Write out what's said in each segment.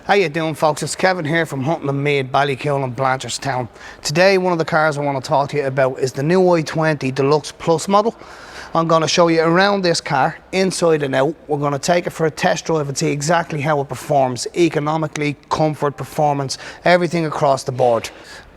How you doing, folks? It's Kevin here from Hunting and Mead, Ballycool and Blanchardstown. Today, one of the cars I want to talk to you about is the new i20 Deluxe Plus model. I'm going to show you around this car, inside and out. We're going to take it for a test drive and see exactly how it performs, economically, comfort, performance, everything across the board.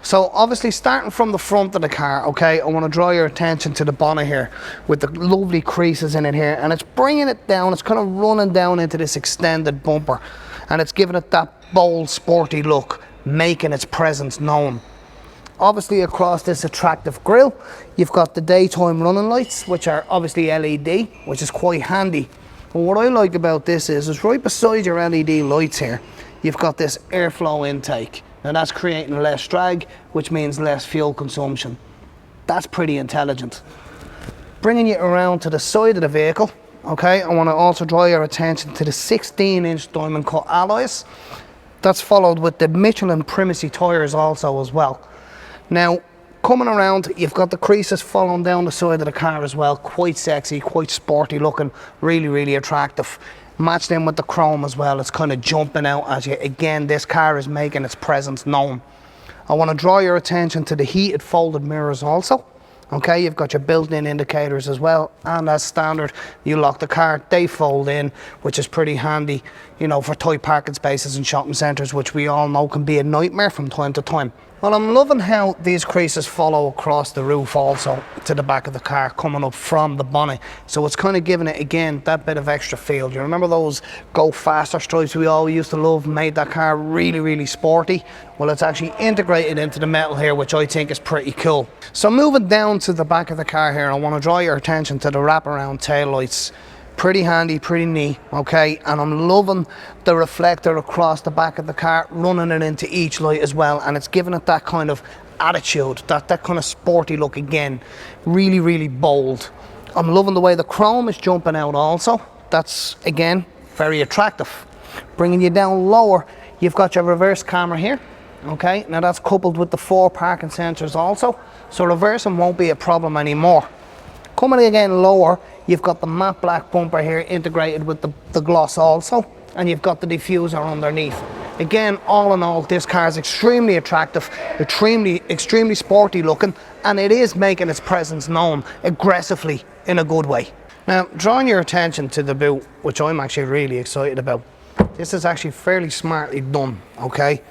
So obviously starting from the front of the car, okay, I want to draw your attention to the bonnet here with the lovely creases in it here, and it's bringing it down, it's kind of running down into this extended bumper, and it's giving it that bold, sporty look, making its presence known. Obviously across this attractive grille, you've got the daytime running lights, which are obviously LED, which is quite handy. But what I like about this is right beside your LED lights here, you've got this airflow intake. Now that's creating less drag, which means less fuel consumption. That's pretty intelligent. Bringing you around to the side of the vehicle, okay, I want to also draw your attention to the 16-inch diamond cut alloys. That's followed with the Michelin Primacy tyres also as well. Now, coming around, you've got the creases following down the side of the car as well. Quite sexy, quite sporty looking, really, really attractive. Matched in with the chrome as well, it's kind of jumping out at you. Again, this car is making its presence known. I want to draw your attention to the heated folded mirrors also. Okay, you've got your built-in indicators as well, and as standard, you lock the car, they fold in, which is pretty handy, you know, for tight parking spaces in shopping centres, which we all know can be a nightmare from time to time. Well, I'm loving how these creases follow across the roof also to the back of the car, coming up from the bonnet. So it's kind of giving it, again, that bit of extra feel. Do you remember those go faster stripes we all used to love, made that car really, really sporty? Well, it's actually integrated into the metal here, which I think is pretty cool. So moving down to the back of the car here, I want to draw your attention to the wraparound tail lights. Pretty handy, pretty neat, okay, and I'm loving the reflector across the back of the car, running it into each light as well, and it's giving it that kind of attitude, that kind of sporty look again. Really, really bold. I'm loving the way the chrome is jumping out also. That's, again, very attractive. Bringing you down lower, you've got your reverse camera here, okay, now that's coupled with the 4 parking sensors also, so reversing won't be a problem anymore. Coming again lower, you've got the matte black bumper here integrated with the gloss also, and you've got the diffuser underneath. Again, all in all, this car is extremely attractive, extremely sporty looking, and it is making its presence known aggressively in a good way. Now, drawing your attention to the boot, which I'm actually really excited about. This is actually fairly smartly done, okay?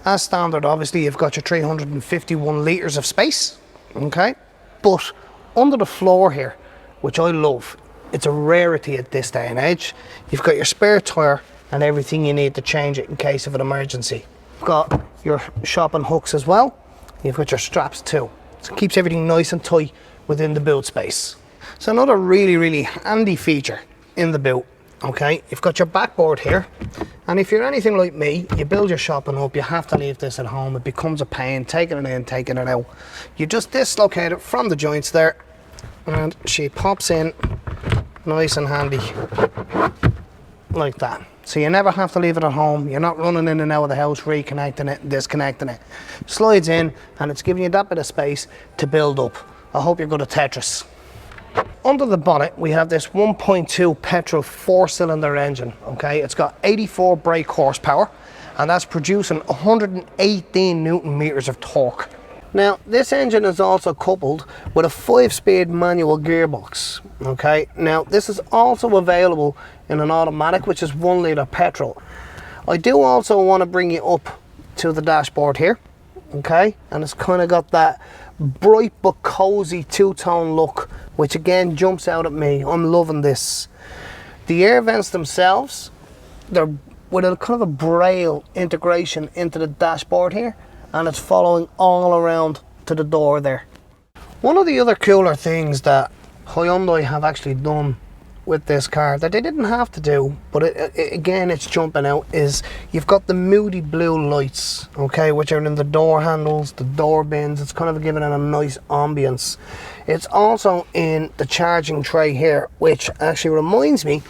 As standard, obviously, you've got your 351 litres of space, okay? But under the floor here, which I love, it's a rarity at this day and age. You've got your spare tyre and everything you need to change it in case of an emergency. You've got your shopping hooks as well. You've got your straps too. So it keeps everything nice and tight within the boot space. So another really, really handy feature in the boot, okay? You've got your backboard here. And if you're anything like me, you build your shopping up, you have to leave this at home. It becomes a pain, taking it in, taking it out. You just dislocate it from the joints there, and she pops in nice and handy like that. So you never have to leave it at home. You're not running in and out of the house, reconnecting it, disconnecting it. Slides in, and it's giving you that bit of space to build up. I hope you're good at Tetris. Under the bonnet, we have this 1.2 petrol 4-cylinder engine, okay? It's got 84 brake horsepower, and that's producing 118 Newton meters of torque. Now, this engine is also coupled with a 5-speed manual gearbox, okay? Now, this is also available in an automatic, which is 1 litre petrol. I do also want to bring you up to the dashboard here, okay? And it's kind of got that bright but cozy 2-tone look, which again jumps out at me. I'm loving this. The air vents themselves, they're with a kind of a braille integration into the dashboard here, and it's following all around to the door there. One of the other cooler things that Hyundai have actually done with this car that they didn't have to do, but again it's jumping out, is you've got the moody blue lights, okay, which are in the door handles, the door bins. It's kind of giving it a nice ambience. It's also in the charging tray here, which actually reminds me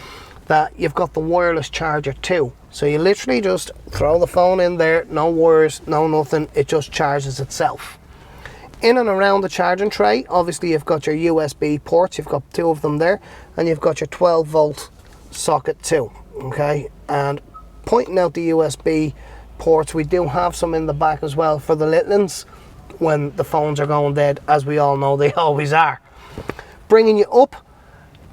that you've got the wireless charger too. So you literally just throw the phone in there, no wires, no nothing, it just charges itself. In and around the charging tray, obviously you've got your USB ports, you've got 2 of them there, and you've got your 12 volt socket too, okay? And pointing out the USB ports. We do have some in the back as well for the little ones when the phones are going dead, as we all know they always are. Bringing you up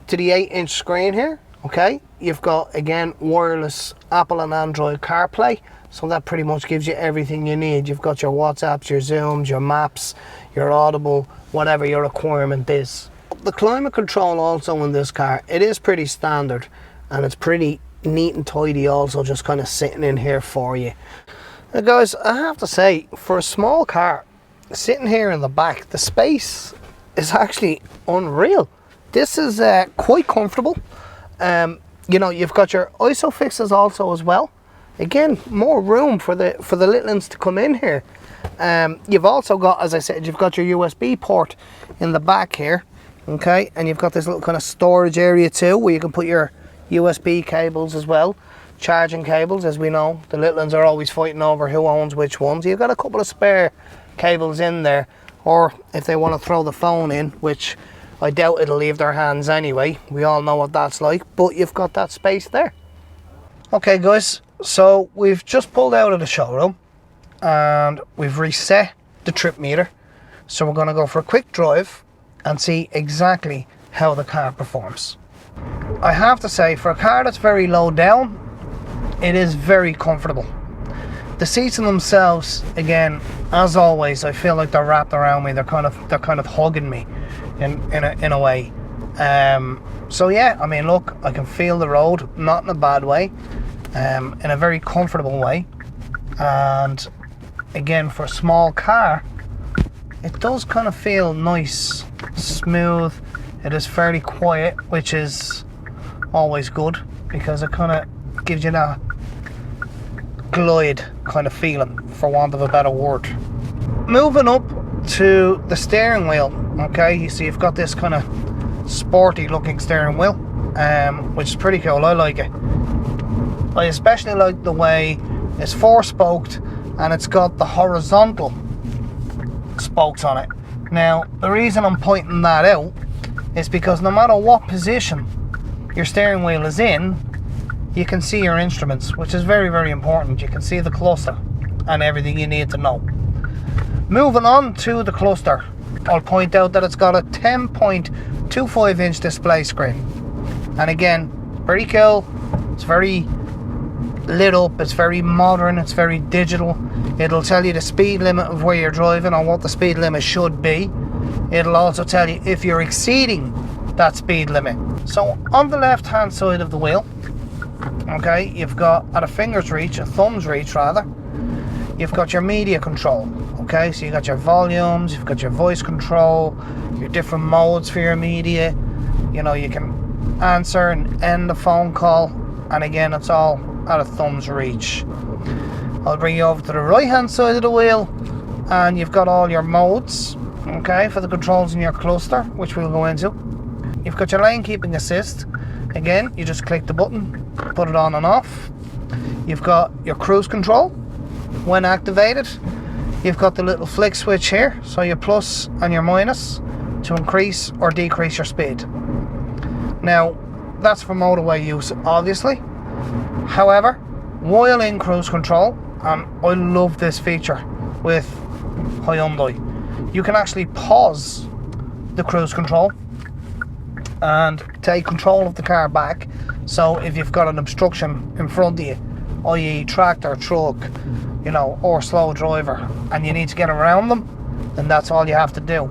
to the 8-inch screen here, okay? You've got, again, wireless Apple and Android CarPlay, so that pretty much gives you everything you need. You've got your WhatsApps, your Zooms, your Maps, your Audible, whatever your requirement is. The climate control also in this car, it is pretty standard, and it's pretty neat and tidy also, just kind of sitting in here for you. Now guys, I have to say, for a small car, sitting here in the back, the space is actually unreal. This is quite comfortable. You know, you've got your ISOFIXes also as well. Again, more room for the little ones to come in here. You've also got, as I said, you've got your USB port in the back here, okay, and you've got this little kind of storage area too, where you can put your USB cables as well, charging cables. As we know, the little ones are always fighting over who owns which ones. You've got a couple of spare cables in there, or if they want to throw the phone in, which I doubt it'll leave their hands anyway, we all know what that's like, but you've got that space there. Okay guys, so we've just pulled out of the showroom and we've reset the trip meter, so we're going to go for a quick drive and see exactly how the car performs. I have to say, for a car that's very low down, it is very comfortable. The seats in themselves, again, as always, I feel like they're wrapped around me. They're kind of hugging me in a way. So yeah, I mean, look, I can feel the road, not in a bad way, in a very comfortable way. And again, for a small car, it does kind of feel nice, smooth. It is fairly quiet, which is always good, because it kind of gives you that glide kind of feeling, for want of a better word. Moving up to the steering wheel, okay, you see you've got this kind of sporty looking steering wheel, which is pretty cool. I like it. I especially like the way it's 4-spoked and it's got the horizontal spokes on it. Now, the reason I'm pointing that out is because no matter what position your steering wheel is in, you can see your instruments, which is very, very important. You can see the cluster and everything you need to know. Moving on to the cluster, I'll point out that it's got a 10.25 inch display screen, and again, very cool. It's very lit up, it's very modern, it's very digital. It'll tell you the speed limit of where you're driving or what the speed limit should be. It'll also tell you if you're exceeding that speed limit. So on the left hand side of the wheel, okay, you've got, at a finger's reach, a thumb's reach rather, you've got your media control. Okay, so you got your volumes, you've got your voice control, your different modes for your media. You know, you can answer and end the phone call, and again, it's all at a thumb's reach. I'll bring you over to the right hand side of the wheel, and you've got all your modes, okay, for the controls in your cluster, which we'll go into. You've got your lane keeping assist. Again, you just click the button, put it on and off. You've got your cruise control when activated. You've got the little flick switch here, so your plus and your minus to increase or decrease your speed. Now, that's for motorway use, obviously. However, while in cruise control, and I love this feature with Hyundai, you can actually pause the cruise control and take control of the car back. So if you've got an obstruction in front of you, i.e. tractor, truck, you know, or slow driver, and you need to get around them, then that's all you have to do.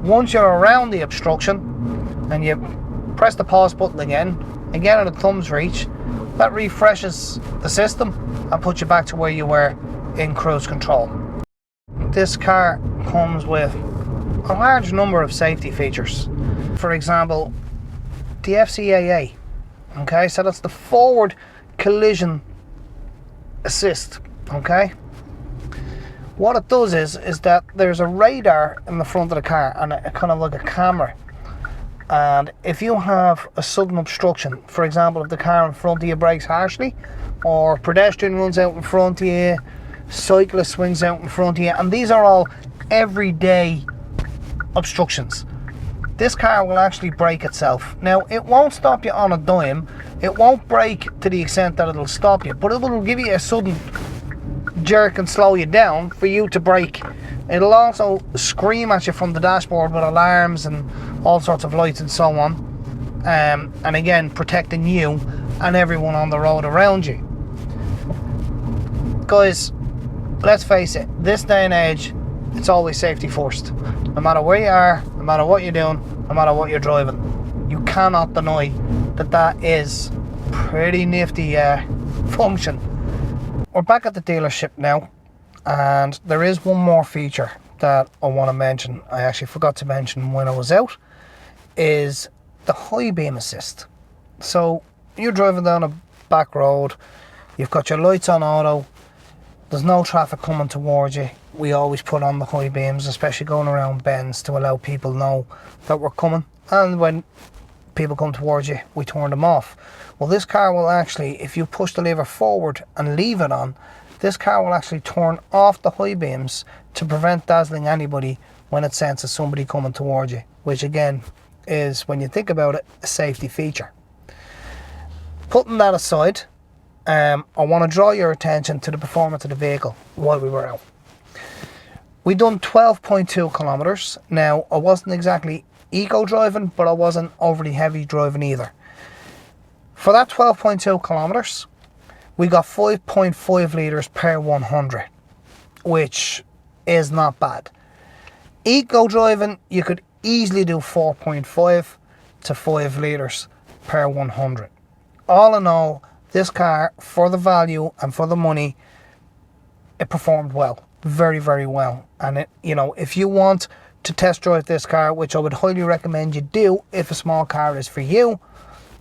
Once you're around the obstruction and you press the pause button again at a thumb's reach, that refreshes the system and puts you back to where you were in cruise control. This car comes with a large number of safety features. For example, the FCAA, okay, so that's the forward collision assist, okay. What it does is that there's a radar in the front of the car, and a kind of like a camera, and if you have a sudden obstruction, for example, if the car in front of you brakes harshly, or pedestrian runs out in front of you, cyclist swings out in front of you, and these are all everyday obstructions. this car will actually brake itself. Now, it won't stop you on a dime. It won't brake to the extent that it'll stop you, but it will give you a sudden jerk and slow you down for you to brake. It'll also scream at you from the dashboard with alarms and all sorts of lights and so on. And again, protecting you and everyone on the road around you. Guys, let's face it, this day and age, it's always safety first. No matter where you are, no matter what you're doing, no matter what you're driving. You cannot deny that that is pretty nifty function. We're back at the dealership now, and there is one more feature that I want to mention. I actually forgot to mention when I was out, is the high beam assist. So you're driving down a back road, you've got your lights on auto, there's no traffic coming towards you. We always put on the high beams, especially going around bends, to allow people know that we're coming, and when people come towards you, we turn them off. Well, this car will actually, if you push the lever forward and leave it on, this car will actually turn off the high beams to prevent dazzling anybody when it senses somebody coming towards you, which again is, when you think about it, a safety feature. Putting that aside, I want to draw your attention to the performance of the vehicle while we were out. We done 12.2 kilometers. Now, I wasn't exactly eco driving, but I wasn't overly heavy driving either. For that 12.2 kilometers, we got 5.5 litres per 100, which is not bad. Eco driving, you could easily do 4.5 to 5 litres per 100. All in all, this car, for the value and for the money, it performed well, very, very well. And it, you know, if you want to test drive this car, which I would highly recommend you do if a small car is for you,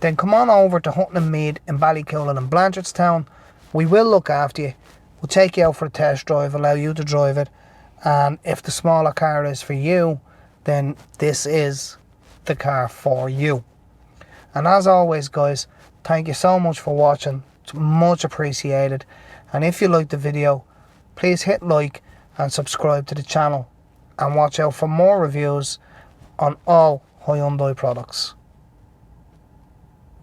then come on over to Hutton and Mead in Ballycullen and Blanchardstown. We will look after you. We'll take you out for a test drive, allow you to drive it, and if the smaller car is for you, then this is the car for you. And as always, guys, thank you so much for watching. It's much appreciated. And if you liked the video, please hit like and subscribe to the channel, and watch out for more reviews on all Hyundai products.